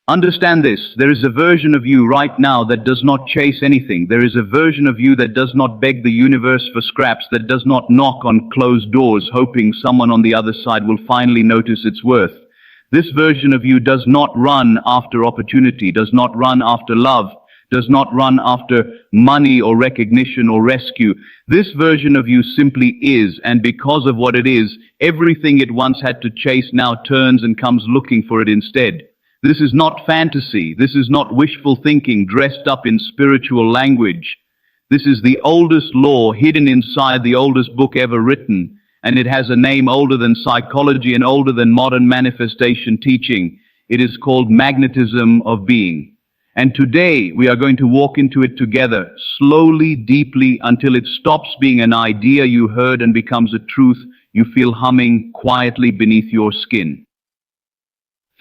Understand this, there is a version of you right now that does not chase anything. There is a version of you that does not beg the universe for scraps, that does not knock on closed doors hoping someone on the other side will finally notice its worth. This version of you does not run after opportunity, does not run after love, does not run after money or recognition or rescue. This version of you simply is, and because of what it is, everything it once had to chase now turns and comes looking for it instead. This is not fantasy. This is not wishful thinking dressed up in spiritual language. This is the oldest law hidden inside the oldest book ever written, and it has a name older than psychology and older than modern manifestation teaching. It is called magnetism of being. And today we are going to walk into it together, slowly, deeply, until it stops being an idea you heard and becomes a truth you feel humming quietly beneath your skin.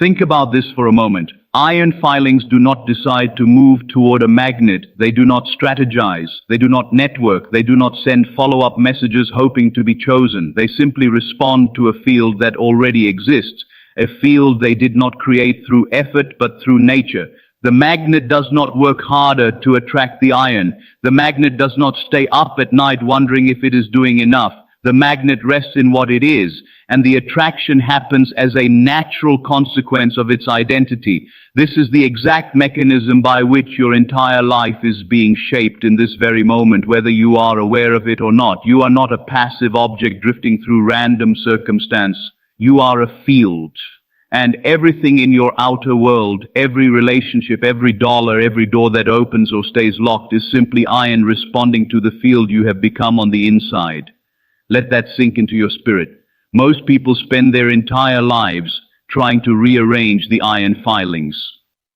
Think about this for a moment. Iron filings do not decide to move toward a magnet. They do not strategize. They do not network. They do not send follow-up messages hoping to be chosen. They simply respond to a field that already exists, a field they did not create through effort but through nature. The magnet does not work harder to attract the iron. The magnet does not stay up at night wondering if it is doing enough. The magnet rests in what it is, and the attraction happens as a natural consequence of its identity. This is the exact mechanism by which your entire life is being shaped in this very moment, whether you are aware of it or not. You are not a passive object drifting through random circumstance. You are a field. And everything in your outer world, every relationship, every dollar, every door that opens or stays locked is simply iron responding to the field you have become on the inside. Let that sink into your spirit. Most people spend their entire lives trying to rearrange the iron filings.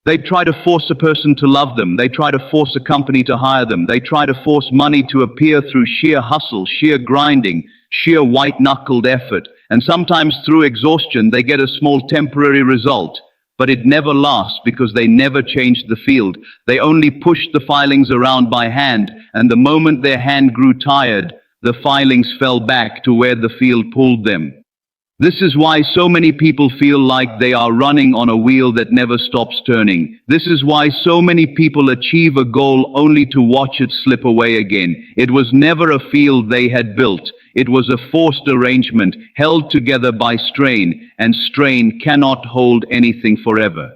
They try to force a person to love them. They try to force a company to hire them. They try to force money to appear through sheer hustle, sheer grinding, sheer white-knuckled effort. And sometimes through exhaustion, they get a small temporary result. But it never lasts because they never changed the field. They only pushed the filings around by hand, and the moment their hand grew tired, the filings fell back to where the field pulled them. This is why so many people feel like they are running on a wheel that never stops turning. This is why so many people achieve a goal only to watch it slip away again. It was never a field they had built. It was a forced arrangement, held together by strain, and strain cannot hold anything forever.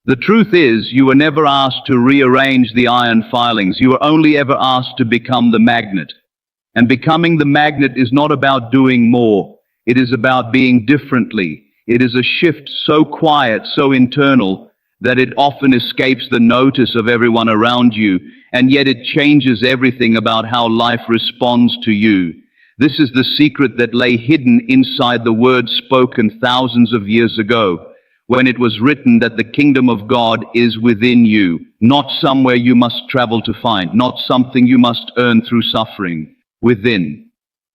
The truth is, you were never asked to rearrange the iron filings. You were only ever asked to become the magnet. And becoming the magnet is not about doing more. It is about being differently. It is a shift so quiet, so internal, that it often escapes the notice of everyone around you, and yet it changes everything about how life responds to you. This is the secret that lay hidden inside the words spoken thousands of years ago, when it was written that the kingdom of God is within you, not somewhere you must travel to find, not something you must earn through suffering. Within,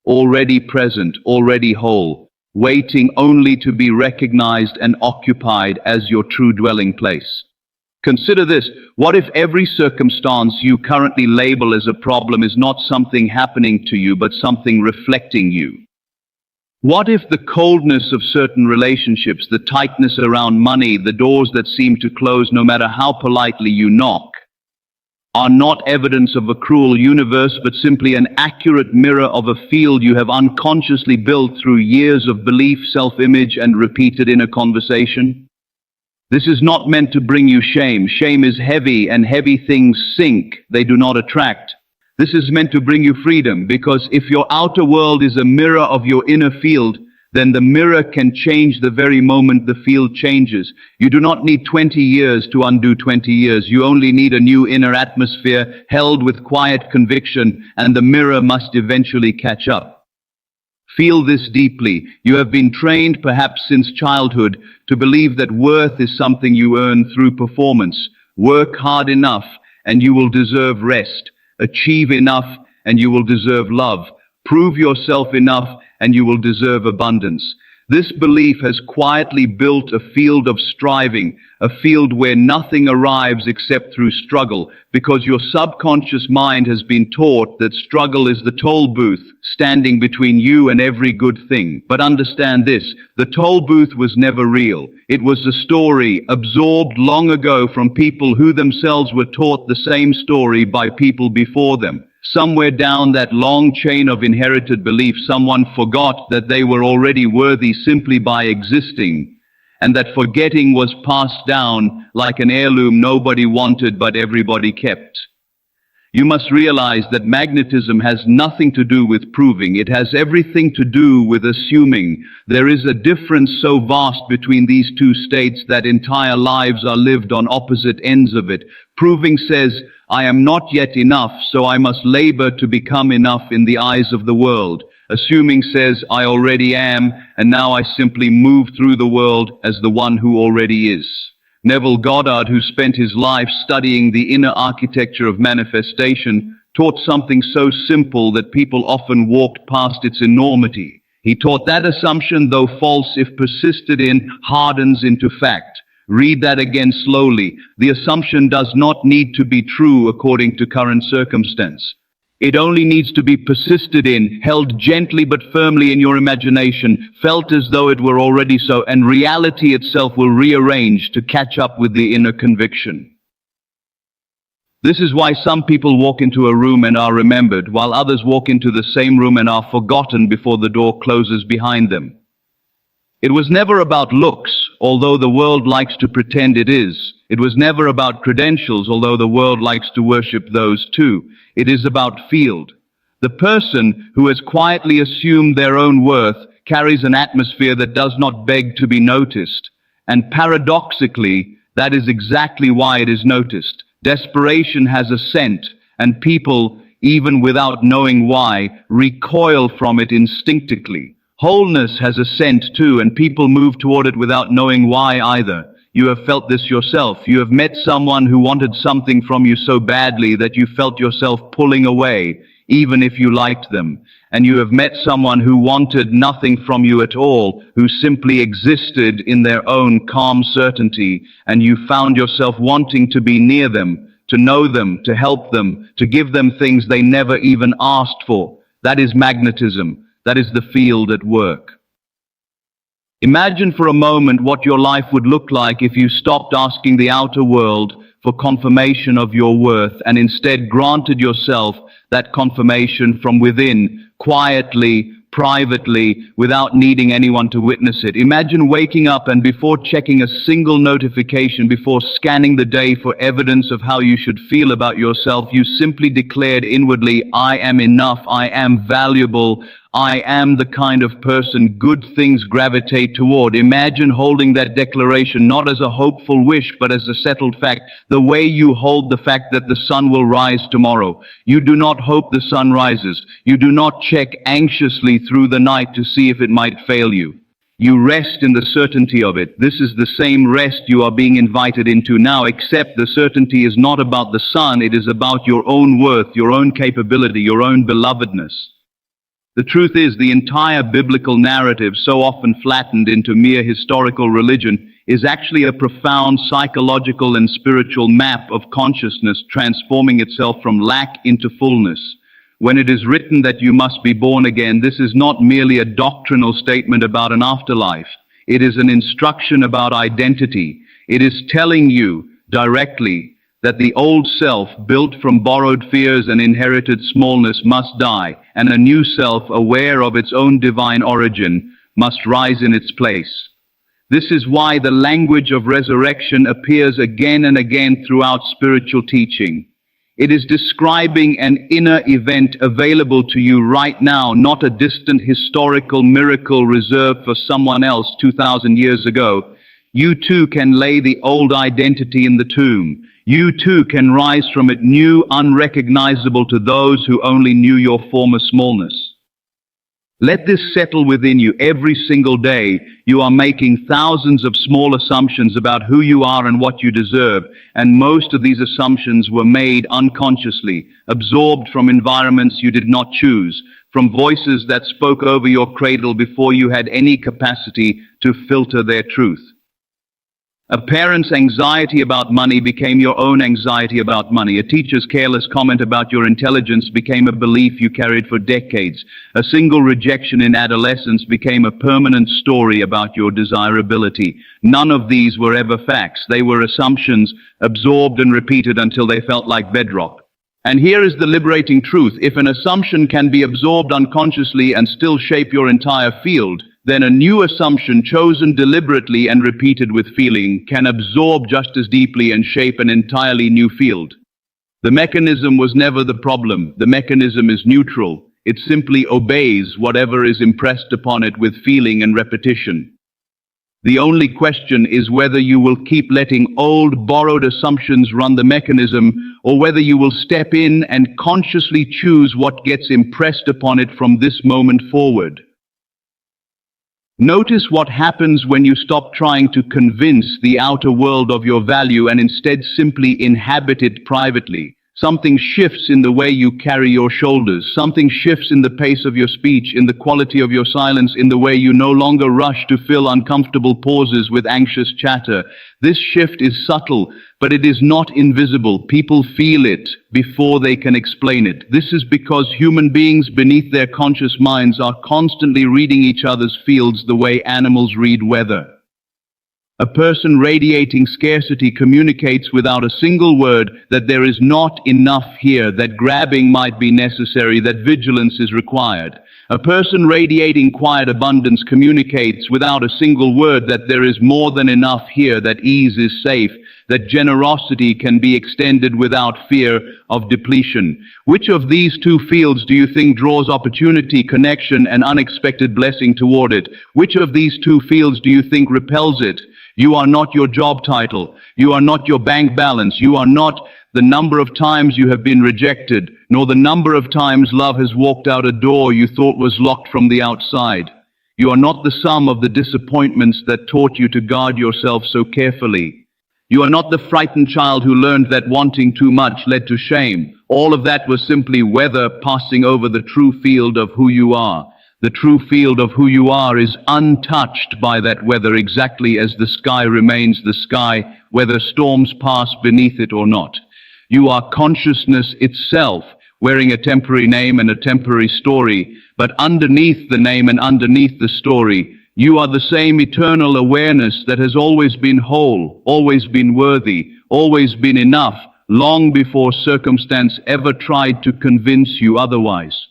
already present, already whole, waiting only to be recognized and occupied as your true dwelling place. Consider this. What if every circumstance you currently label as a problem is not something happening to you, but something reflecting you? What if the coldness of certain relationships, the tightness around money, the doors that seem to close no matter how politely you knock, are not evidence of a cruel universe, but simply an accurate mirror of a field you have unconsciously built through years of belief, self-image, and repeated inner conversation? This is not meant to bring you shame. Shame is heavy, and heavy things sink. They do not attract. This is meant to bring you freedom, because if your outer world is a mirror of your inner field, then the mirror can change the very moment the field changes. You do not need 20 years to undo 20 years. You only need a new inner atmosphere held with quiet conviction, and the mirror must eventually catch up. Feel this deeply. You have been trained, perhaps since childhood, to believe that worth is something you earn through performance. Work hard enough, and you will deserve rest. Achieve enough, and you will deserve love. Prove yourself enough, and you will deserve abundance. This belief has quietly built a field of striving, a field where nothing arrives except through struggle, because your subconscious mind has been taught that struggle is the toll booth standing between you and every good thing. But understand this, the toll booth was never real. It was a story absorbed long ago from people who themselves were taught the same story by people before them. Somewhere down that long chain of inherited belief, someone forgot that they were already worthy simply by existing, and that forgetting was passed down like an heirloom nobody wanted but everybody kept. You must realize that magnetism has nothing to do with proving. It has everything to do with assuming. There is a difference so vast between these two states that entire lives are lived on opposite ends of it. Proving says, I am not yet enough, so I must labor to become enough in the eyes of the world. Assuming says, I already am, and now I simply move through the world as the one who already is. Neville Goddard, who spent his life studying the inner architecture of manifestation, taught something so simple that people often walked past its enormity. He taught that assumption, though false if persisted in, hardens into fact. Read that again slowly. The assumption does not need to be true according to current circumstance. It only needs to be persisted in, held gently but firmly in your imagination, felt as though it were already so, and reality itself will rearrange to catch up with the inner conviction. This is why some people walk into a room and are remembered, while others walk into the same room and are forgotten before the door closes behind them. It was never about looks, although the world likes to pretend it is. It was never about credentials, although the world likes to worship those too. It is about field. The person who has quietly assumed their own worth carries an atmosphere that does not beg to be noticed. And paradoxically, that is exactly why it is noticed. Desperation has a scent, and people, even without knowing why, recoil from it instinctively. Wholeness has a scent too, and people move toward it without knowing why either. You have felt this yourself. You have met someone who wanted something from you so badly that you felt yourself pulling away, even if you liked them. And you have met someone who wanted nothing from you at all, who simply existed in their own calm certainty, and you found yourself wanting to be near them, to know them, to help them, to give them things they never even asked for. That is magnetism. That is the field at work. Imagine for a moment what your life would look like if you stopped asking the outer world for confirmation of your worth and instead granted yourself that confirmation from within, quietly, privately, without needing anyone to witness it. Imagine waking up and before checking a single notification, before scanning the day for evidence of how you should feel about yourself, you simply declared inwardly, I am enough, I am valuable, I am the kind of person good things gravitate toward. Imagine holding that declaration not as a hopeful wish, but as a settled fact, the way you hold the fact that the sun will rise tomorrow. You do not hope the sun rises. You do not check anxiously through the night to see if it might fail you. You rest in the certainty of it. This is the same rest you are being invited into now, except the certainty is not about the sun, it is about your own worth, your own capability, your own belovedness. The truth is, the entire biblical narrative, so often flattened into mere historical religion, is actually a profound psychological and spiritual map of consciousness transforming itself from lack into fullness. When it is written that you must be born again, this is not merely a doctrinal statement about an afterlife. It is an instruction about identity. It is telling you directly that the old self, built from borrowed fears and inherited smallness, must die, and a new self, aware of its own divine origin, must rise in its place. This is why the language of resurrection appears again and again throughout spiritual teaching. It is describing an inner event available to you right now, not a distant historical miracle reserved for someone else 2,000 years ago. You too can lay the old identity in the tomb. You too can rise from it new, unrecognizable to those who only knew your former smallness. Let this settle within you. Every single day, you are making thousands of small assumptions about who you are and what you deserve, and most of these assumptions were made unconsciously, absorbed from environments you did not choose. from voices that spoke over your cradle before you had any capacity to filter their truth. A parent's anxiety about money became your own anxiety about money. A teacher's careless comment about your intelligence became a belief you carried for decades. A single rejection in adolescence became a permanent story about your desirability. None of these were ever facts. They were assumptions, absorbed and repeated until they felt like bedrock. And here is the liberating truth. If an assumption can be absorbed unconsciously and still shape your entire field, then a new assumption chosen deliberately and repeated with feeling can absorb just as deeply and shape an entirely new field. The mechanism was never the problem. The mechanism is neutral. It simply obeys whatever is impressed upon it with feeling and repetition. The only question is whether you will keep letting old, borrowed assumptions run the mechanism, or whether you will step in and consciously choose what gets impressed upon it from this moment forward. Notice what happens when you stop trying to convince the outer world of your value and instead simply inhabit it privately. Something shifts in the way you carry your shoulders. Something shifts in the pace of your speech, in the quality of your silence, in the way you no longer rush to fill uncomfortable pauses with anxious chatter. This shift is subtle, but it is not invisible. People feel it before they can explain it. This is because human beings beneath their conscious minds are constantly reading each other's fields the way animals read weather. A person radiating scarcity communicates without a single word that there is not enough here, that grabbing might be necessary, that vigilance is required. A person radiating quiet abundance communicates without a single word that there is more than enough here, that ease is safe, that generosity can be extended without fear of depletion. Which of these two fields do you think draws opportunity, connection, and unexpected blessing toward it? Which of these two fields do you think repels it? You are not your job title. You are not your bank balance. You are not the number of times you have been rejected, nor the number of times love has walked out a door you thought was locked from the outside. You are not the sum of the disappointments that taught you to guard yourself so carefully. You are not the frightened child who learned that wanting too much led to shame. All of that was simply weather passing over the true field of who you are. The true field of who you are is untouched by that weather, exactly as the sky remains the sky, whether storms pass beneath it or not. You are consciousness itself, wearing a temporary name and a temporary story, but underneath the name and underneath the story, you are the same eternal awareness that has always been whole, always been worthy, always been enough, long before circumstance ever tried to convince you otherwise.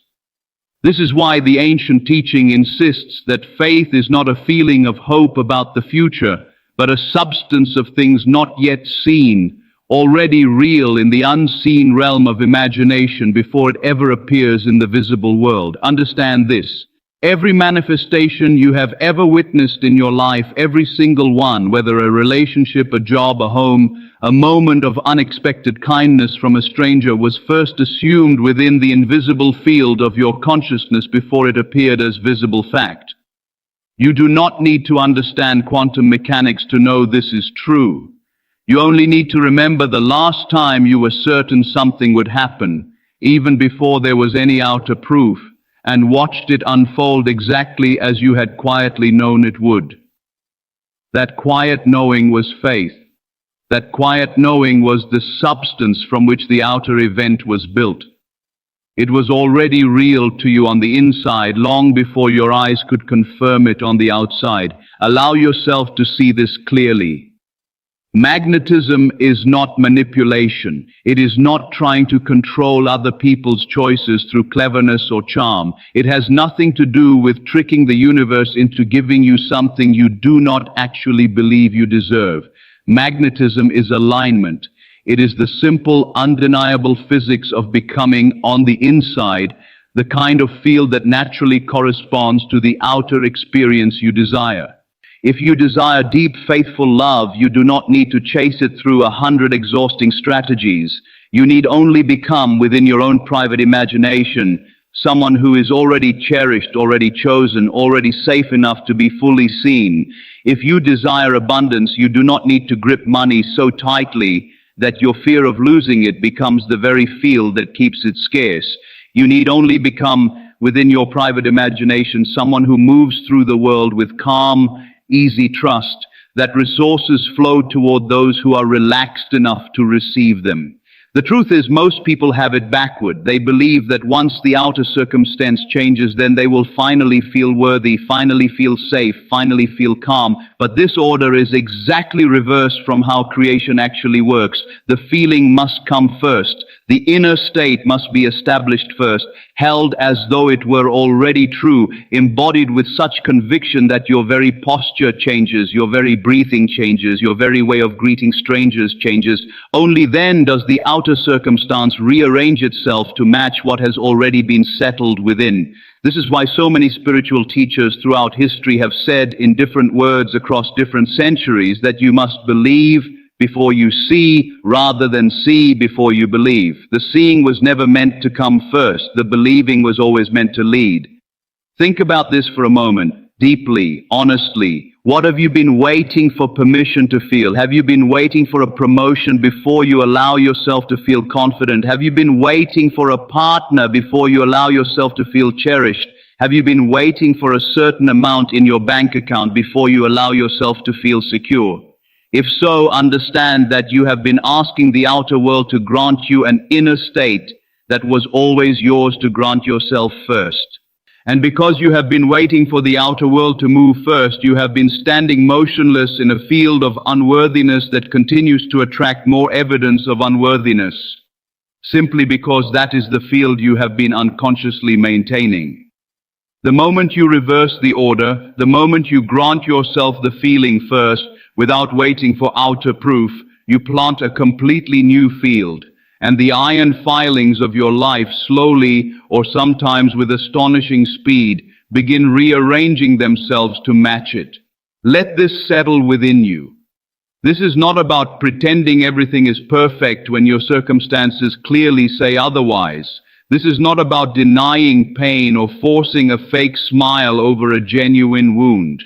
This is why the ancient teaching insists that faith is not a feeling of hope about the future, but a substance of things not yet seen, already real in the unseen realm of imagination before it ever appears in the visible world. Understand this. Every manifestation you have ever witnessed in your life, every single one, whether a relationship, a job, a home, a moment of unexpected kindness from a stranger, was first assumed within the invisible field of your consciousness before it appeared as visible fact. You do not need to understand quantum mechanics to know this is true. You only need to remember the last time you were certain something would happen, even before there was any outer proof, and watched it unfold exactly as you had quietly known it would. That quiet knowing was faith. That quiet knowing was the substance from which the outer event was built. It was already real to you on the inside long before your eyes could confirm it on the outside. Allow yourself to see this clearly. Magnetism is not manipulation. It is not trying to control other people's choices through cleverness or charm. It has nothing to do with tricking the universe into giving you something you do not actually believe you deserve. Magnetism is alignment. It is the simple, undeniable physics of becoming, on the inside, the kind of field that naturally corresponds to the outer experience you desire. If you desire deep, faithful love, you do not need to chase it through 100 exhausting strategies. You need only become, within your own private imagination, someone who is already cherished, already chosen, already safe enough to be fully seen. If you desire abundance, you do not need to grip money so tightly that your fear of losing it becomes the very field that keeps it scarce. You need only become within your private imagination, someone who moves through the world with calm, easy trust, that resources flow toward those who are relaxed enough to receive them. The truth is, most people have it backward. They believe that once the outer circumstance changes, then they will finally feel worthy, finally feel safe, finally feel calm. But this order is exactly reversed from how creation actually works. The feeling must come first. The inner state must be established first, held as though it were already true, embodied with such conviction that your very posture changes, your very breathing changes, your very way of greeting strangers changes. Only then does the outer circumstance rearrange itself to match what has already been settled within. This is why so many spiritual teachers throughout history have said in different words across different centuries that you must believe before you see, rather than see before you believe. The seeing was never meant to come first. The believing was always meant to lead. Think about this for a moment, deeply, honestly. What have you been waiting for permission to feel? Have you been waiting for a promotion before you allow yourself to feel confident? Have you been waiting for a partner before you allow yourself to feel cherished? Have you been waiting for a certain amount in your bank account before you allow yourself to feel secure? If so, understand that you have been asking the outer world to grant you an inner state that was always yours to grant yourself first. And because you have been waiting for the outer world to move first, you have been standing motionless in a field of unworthiness that continues to attract more evidence of unworthiness, simply because that is the field you have been unconsciously maintaining. The moment you reverse the order, the moment you grant yourself the feeling first, without waiting for outer proof, you plant a completely new field, and the iron filings of your life slowly, or sometimes with astonishing speed, begin rearranging themselves to match it. Let this settle within you. This is not about pretending everything is perfect when your circumstances clearly say otherwise. This is not about denying pain or forcing a fake smile over a genuine wound.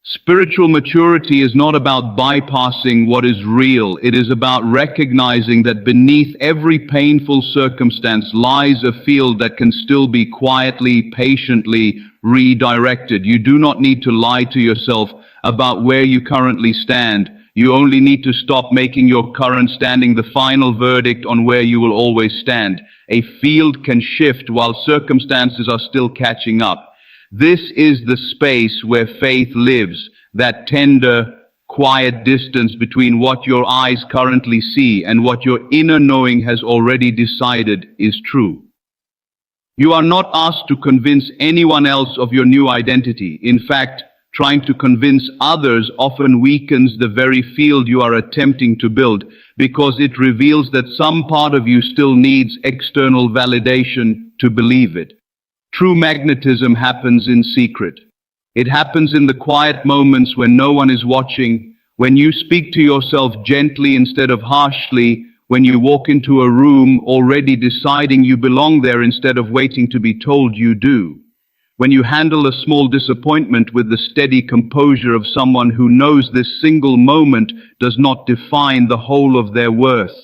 Spiritual maturity is not about bypassing what is real. It is about recognizing that beneath every painful circumstance lies a field that can still be quietly, patiently redirected. You do not need to lie to yourself about where you currently stand. You only need to stop making your current standing the final verdict on where you will always stand. A field can shift while circumstances are still catching up. This is the space where faith lives, that tender, quiet distance between what your eyes currently see and what your inner knowing has already decided is true. You are not asked to convince anyone else of your new identity. In fact, trying to convince others often weakens the very field you are attempting to build, because it reveals that some part of you still needs external validation to believe it. True magnetism happens in secret. It happens in the quiet moments when no one is watching, when you speak to yourself gently instead of harshly, when you walk into a room already deciding you belong there instead of waiting to be told you do, when you handle a small disappointment with the steady composure of someone who knows this single moment does not define the whole of their worth.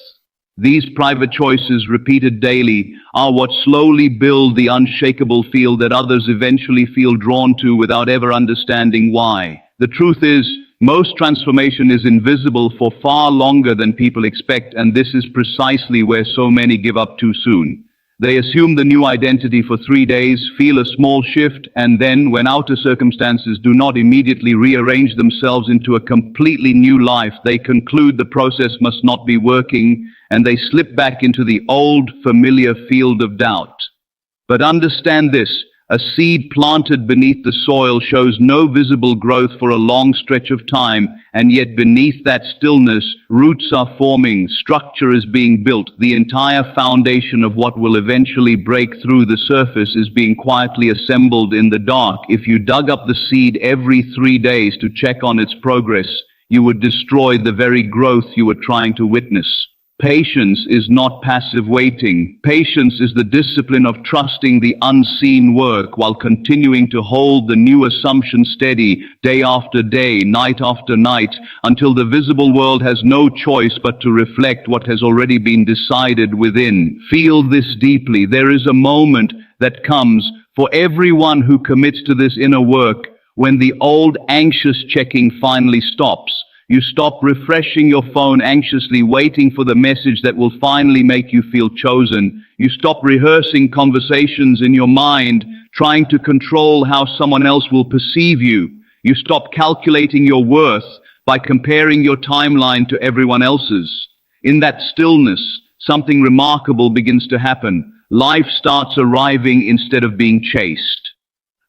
These private choices, repeated daily, are what slowly build the unshakable field that others eventually feel drawn to without ever understanding why. The truth is, most transformation is invisible for far longer than people expect, and this is precisely where so many give up too soon. They assume the new identity for 3 days, feel a small shift, and then, when outer circumstances do not immediately rearrange themselves into a completely new life, they conclude the process must not be working, and they slip back into the old, familiar field of doubt. But understand this, a seed planted beneath the soil shows no visible growth for a long stretch of time, and yet beneath that stillness, roots are forming, structure is being built, the entire foundation of what will eventually break through the surface is being quietly assembled in the dark. If you dug up the seed every 3 days to check on its progress, you would destroy the very growth you were trying to witness. Patience is not passive waiting. Patience is the discipline of trusting the unseen work while continuing to hold the new assumption steady day after day, night after night, until the visible world has no choice but to reflect what has already been decided within. Feel this deeply. There is a moment that comes For everyone who commits to this inner work, when the old anxious checking finally stops, you stop refreshing your phone anxiously waiting for the message that will finally make you feel chosen. You stop rehearsing conversations in your mind, trying to control how someone else will perceive you. You stop calculating your worth by comparing your timeline to everyone else's. In that stillness, something remarkable begins to happen. Life starts arriving instead of being chased.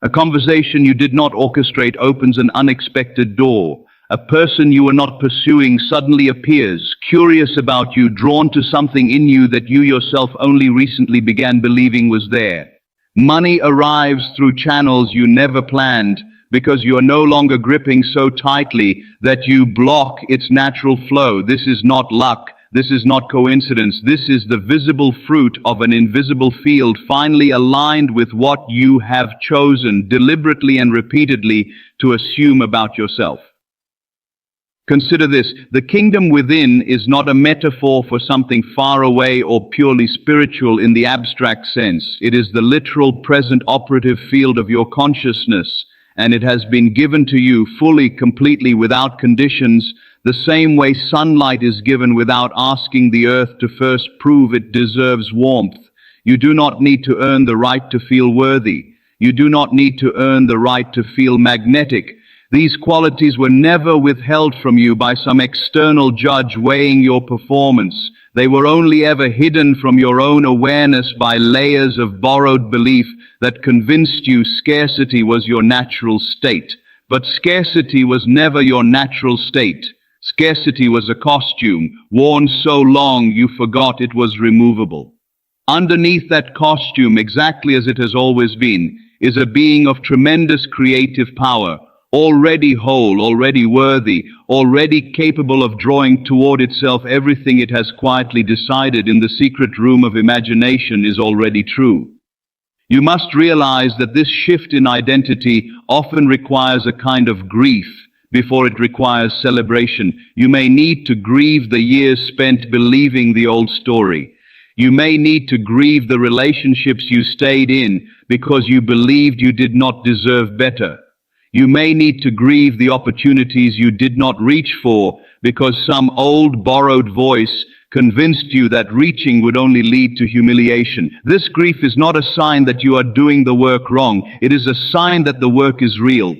A conversation you did not orchestrate opens an unexpected door. A person you were not pursuing suddenly appears, curious about you, drawn to something in you that you yourself only recently began believing was there. Money arrives through channels you never planned, because you are no longer gripping so tightly that you block its natural flow. This is not luck. This is not coincidence. This is the visible fruit of an invisible field finally aligned with what you have chosen deliberately and repeatedly to assume about yourself. Consider this: the kingdom within is not a metaphor for something far away or purely spiritual in the abstract sense. It is the literal present operative field of your consciousness, and it has been given to you fully, completely, without conditions, the same way sunlight is given without asking the earth to first prove it deserves warmth. You do not need to earn the right to feel worthy. You do not need to earn the right to feel magnetic. These qualities were never withheld from you by some external judge weighing your performance. They were only ever hidden from your own awareness by layers of borrowed belief that convinced you scarcity was your natural state. But scarcity was never your natural state. Scarcity was a costume, worn so long you forgot it was removable. Underneath that costume, exactly as it has always been, is a being of tremendous creative power, already whole, already worthy, already capable of drawing toward itself everything it has quietly decided in the secret room of imagination is already true. You must realize that this shift in identity often requires a kind of grief before it requires celebration. You may need to grieve the years spent believing the old story. You may need to grieve the relationships you stayed in because you believed you did not deserve better. You may need to grieve the opportunities you did not reach for because some old borrowed voice convinced you that reaching would only lead to humiliation. This grief is not a sign that you are doing the work wrong. It is a sign that the work is real.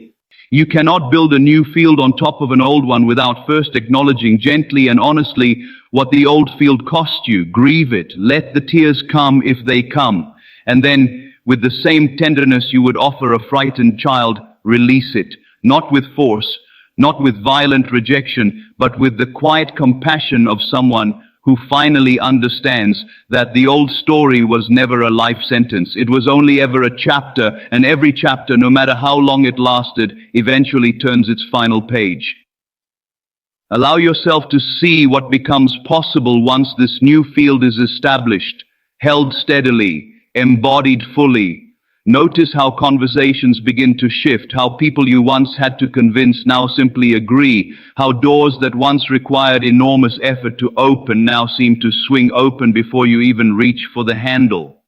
You cannot build a new field on top of an old one without first acknowledging gently and honestly what the old field cost you. Grieve it. Let the tears come if they come. And then, with the same tenderness you would offer a frightened child, release it. Not with force, not with violent rejection, but with the quiet compassion of someone who finally understands that the old story was never a life sentence. It was only ever a chapter, and every chapter, no matter how long it lasted, eventually turns its final page. Allow yourself to see what becomes possible once this new field is established, held steadily, embodied fully. Notice how conversations begin to shift, how people you once had to convince now simply agree, how doors that once required enormous effort to open now seem to swing open before you even reach for the handle.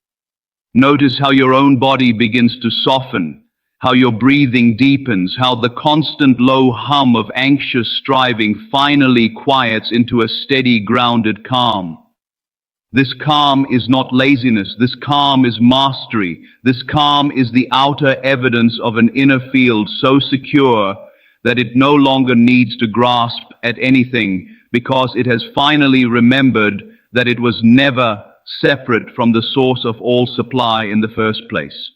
Notice how your own body begins to soften, how your breathing deepens, how the constant low hum of anxious striving finally quiets into a steady, grounded calm. This calm is not laziness. This calm is mastery. This calm is the outer evidence of an inner field so secure that it no longer needs to grasp at anything because it has finally remembered that it was never separate from the source of all supply in the first place.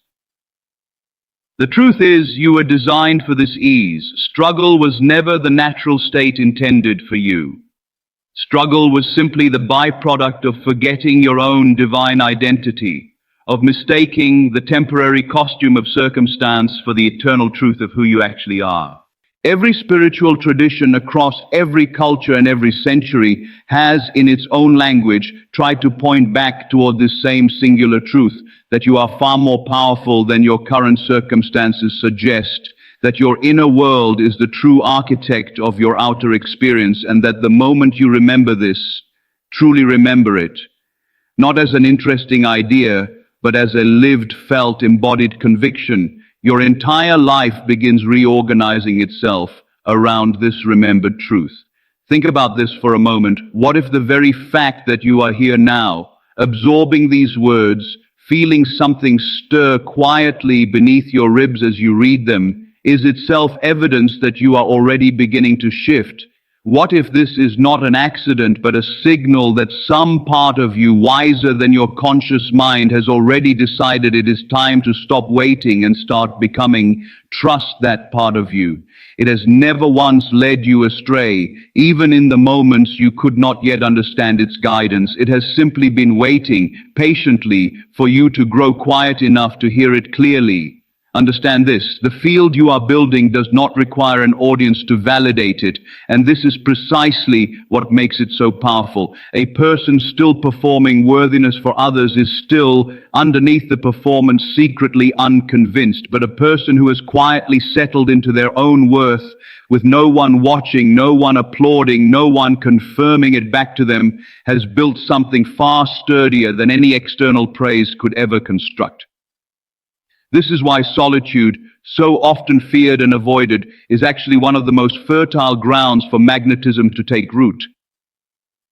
The truth is, you were designed for this ease. Struggle was never the natural state intended for you. Struggle was simply the byproduct of forgetting your own divine identity, of mistaking the temporary costume of circumstance for the eternal truth of who you actually are. Every spiritual tradition across every culture and every century has, in its own language, tried to point back toward this same singular truth, that you are far more powerful than your current circumstances suggest, that your inner world is the true architect of your outer experience, and that the moment you remember this, truly remember it, not as an interesting idea, but as a lived, felt, embodied conviction. Your entire life begins reorganizing itself around this remembered truth. Think about this for a moment. What if the very fact that you are here now, absorbing these words, feeling something stir quietly beneath your ribs as you read them, is itself evidence that you are already beginning to shift? What if this is not an accident, but a signal that some part of you, wiser than your conscious mind, has already decided it is time to stop waiting and start becoming? Trust that part of you. It has never once led you astray, even in the moments you could not yet understand its guidance. It has simply been waiting patiently for you to grow quiet enough to hear it clearly. Understand this: the field you are building does not require an audience to validate it, and this is precisely what makes it so powerful. A person still performing worthiness for others is still, underneath the performance, secretly unconvinced, but a person who has quietly settled into their own worth, with no one watching, no one applauding, no one confirming it back to them, has built something far sturdier than any external praise could ever construct. This is why solitude, so often feared and avoided, is actually one of the most fertile grounds for magnetism to take root.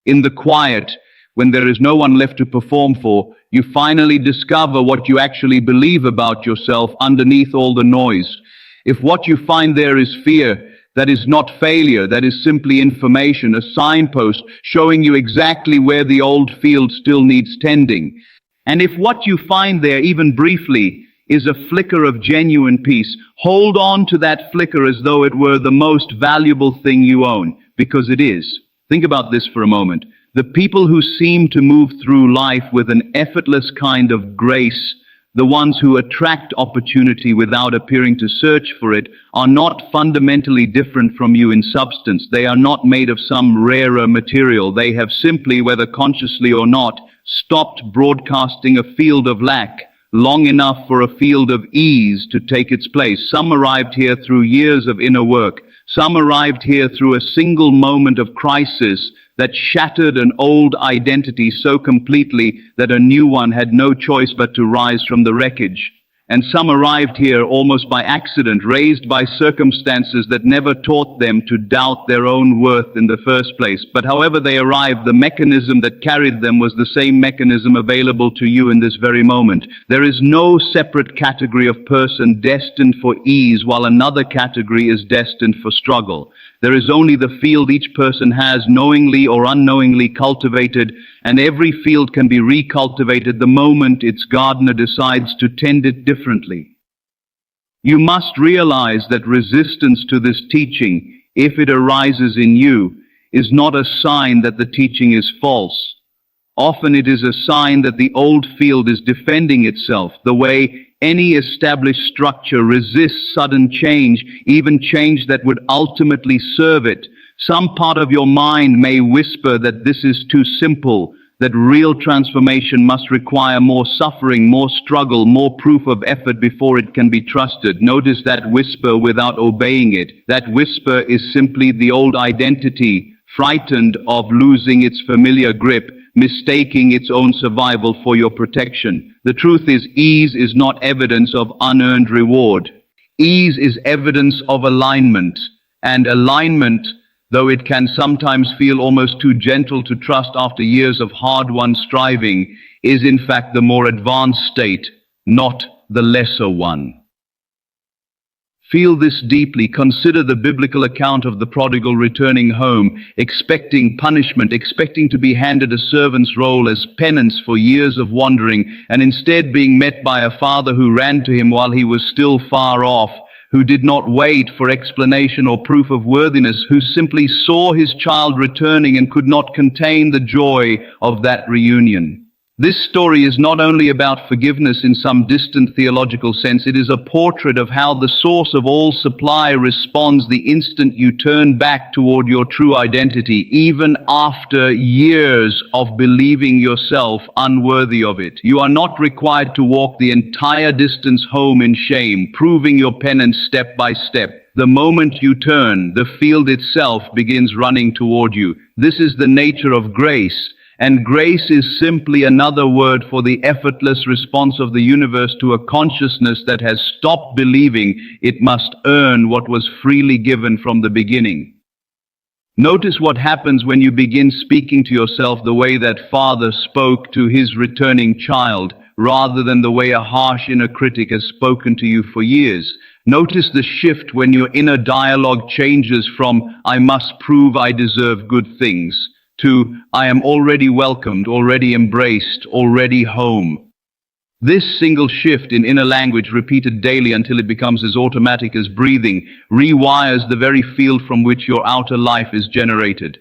In the quiet, when there is no one left to perform for, you finally discover what you actually believe about yourself underneath all the noise. If what you find there is fear, that is not failure, that is simply information, a signpost showing you exactly where the old field still needs tending. And if what you find there, even briefly, is a flicker of genuine peace, hold on to that flicker as though it were the most valuable thing you own, because it is. Think about this for a moment. The people who seem to move through life with an effortless kind of grace, the ones who attract opportunity without appearing to search for it, are not fundamentally different from you in substance. They are not made of some rarer material. They have simply, whether consciously or not, stopped broadcasting a field of lack long enough for a field of ease to take its place. Some arrived here through years of inner work. Some arrived here through a single moment of crisis that shattered an old identity so completely that a new one had no choice but to rise from the wreckage. And some arrived here almost by accident, raised by circumstances that never taught them to doubt their own worth in the first place. But however they arrived, the mechanism that carried them was the same mechanism available to you in this very moment. There is no separate category of person destined for ease, while another category is destined for struggle. There is only the field each person has, knowingly or unknowingly cultivated, and every field can be recultivated the moment its gardener decides to tend it differently. You must realize that resistance to this teaching, if it arises in you, is not a sign that the teaching is false. Often it is a sign that the old field is defending itself, the way any established structure resists sudden change, even change that would ultimately serve it. Some part of your mind may whisper that this is too simple, that real transformation must require more suffering, more struggle, more proof of effort before it can be trusted. Notice that whisper without obeying it. That whisper is simply the old identity, frightened of losing its familiar grip, mistaking its own survival for your protection. The truth is, ease is not evidence of unearned reward. Ease is evidence of alignment. And alignment, though it can sometimes feel almost too gentle to trust after years of hard-won striving, is in fact the more advanced state, not the lesser one. Feel this deeply. Consider the biblical account of the prodigal returning home, expecting punishment, expecting to be handed a servant's role as penance for years of wandering, and instead being met by a father who ran to him while he was still far off, who did not wait for explanation or proof of worthiness, who simply saw his child returning and could not contain the joy of that reunion. This story is not only about forgiveness in some distant theological sense, it is a portrait of how the source of all supply responds the instant you turn back toward your true identity, even after years of believing yourself unworthy of it. You are not required to walk the entire distance home in shame, proving your penance step by step. The moment you turn, the field itself begins running toward you. This is the nature of grace. And grace is simply another word for the effortless response of the universe to a consciousness that has stopped believing it must earn what was freely given from the beginning. Notice what happens when you begin speaking to yourself the way that father spoke to his returning child, rather than the way a harsh inner critic has spoken to you for years. Notice the shift when your inner dialogue changes from "I must prove I deserve good things" to "I am already welcomed, already embraced, already home." This single shift in inner language, repeated daily until it becomes as automatic as breathing, rewires the very field from which your outer life is generated.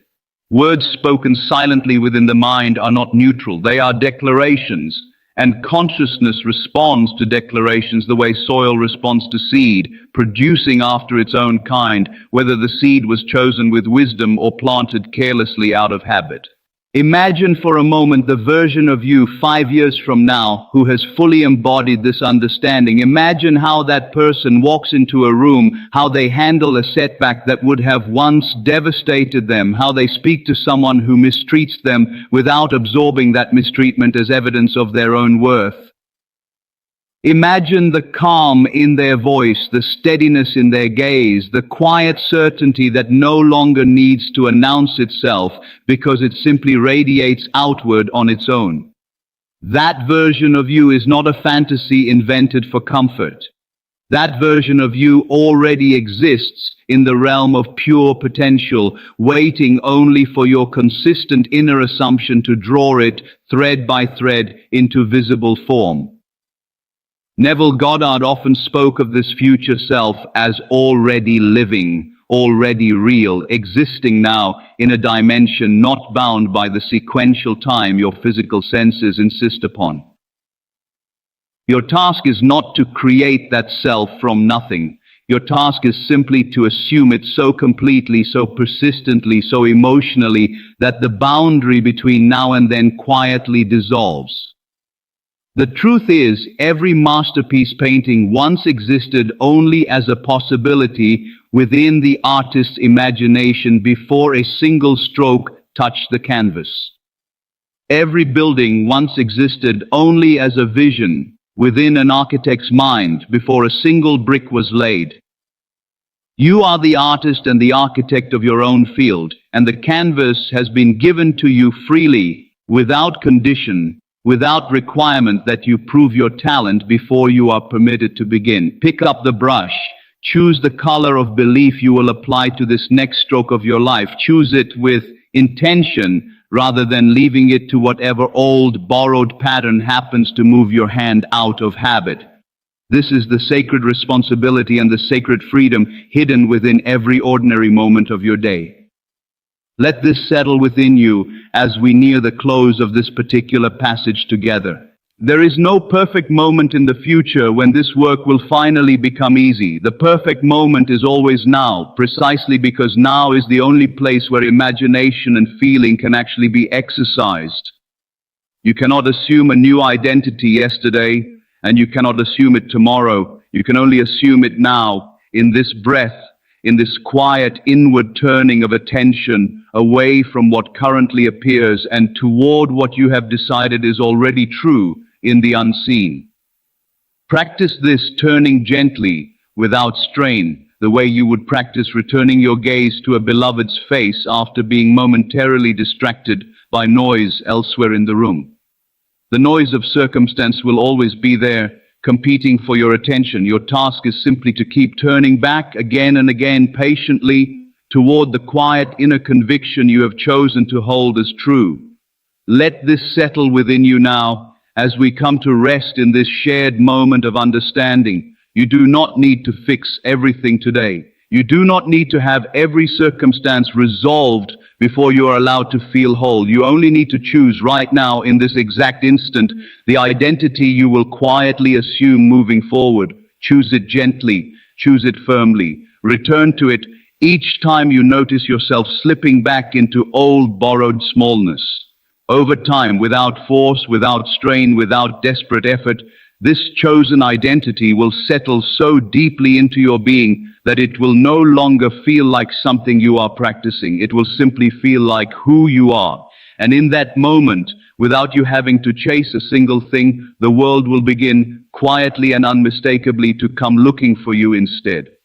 Words spoken silently within the mind are not neutral, they are declarations. And consciousness responds to declarations the way soil responds to seed, producing after its own kind, whether the seed was chosen with wisdom or planted carelessly out of habit. Imagine for a moment the version of you 5 years from now who has fully embodied this understanding. Imagine how that person walks into a room, how they handle a setback that would have once devastated them, how they speak to someone who mistreats them without absorbing that mistreatment as evidence of their own worth. Imagine the calm in their voice, the steadiness in their gaze, the quiet certainty that no longer needs to announce itself because it simply radiates outward on its own. That version of you is not a fantasy invented for comfort. That version of you already exists in the realm of pure potential, waiting only for your consistent inner assumption to draw it, thread by thread, into visible form. Neville Goddard often spoke of this future self as already living, already real, existing now in a dimension not bound by the sequential time your physical senses insist upon. Your task is not to create that self from nothing. Your task is simply to assume it so completely, so persistently, so emotionally, that the boundary between now and then quietly dissolves. The truth is, every masterpiece painting once existed only as a possibility within the artist's imagination before a single stroke touched the canvas. Every building once existed only as a vision within an architect's mind before a single brick was laid. You are the artist and the architect of your own field, and the canvas has been given to you freely, without condition, without requirement that you prove your talent before you are permitted to begin. Pick up the brush. Choose the color of belief you will apply to this next stroke of your life. Choose it with intention rather than leaving it to whatever old, borrowed pattern happens to move your hand out of habit. This is the sacred responsibility and the sacred freedom hidden within every ordinary moment of your day. Let this settle within you as we near the close of this particular passage together. There is no perfect moment in the future when this work will finally become easy. The perfect moment is always now, precisely because now is the only place where imagination and feeling can actually be exercised. You cannot assume a new identity yesterday, and you cannot assume it tomorrow. You can only assume it now, in this breath, in this quiet inward turning of attention away from what currently appears and toward what you have decided is already true in the unseen. Practice this turning gently, without strain, the way you would practice returning your gaze to a beloved's face after being momentarily distracted by noise elsewhere in the room. The noise of circumstance will always be there, competing for your attention. Your task is simply to keep turning back again and again patiently toward the quiet inner conviction you have chosen to hold as true. Let this settle within you now as we come to rest in this shared moment of understanding. You do not need to fix everything today. You do not need to have every circumstance resolved before you are allowed to feel whole. You only need to choose right now, in this exact instant, the identity you will quietly assume moving forward. Choose it gently. Choose it firmly. Return to it each time you notice yourself slipping back into old borrowed smallness. Over time, without force, without strain, without desperate effort, this chosen identity will settle so deeply into your being that it will no longer feel like something you are practicing. It will simply feel like who you are. And in that moment, without you having to chase a single thing, the world will begin quietly and unmistakably to come looking for you instead.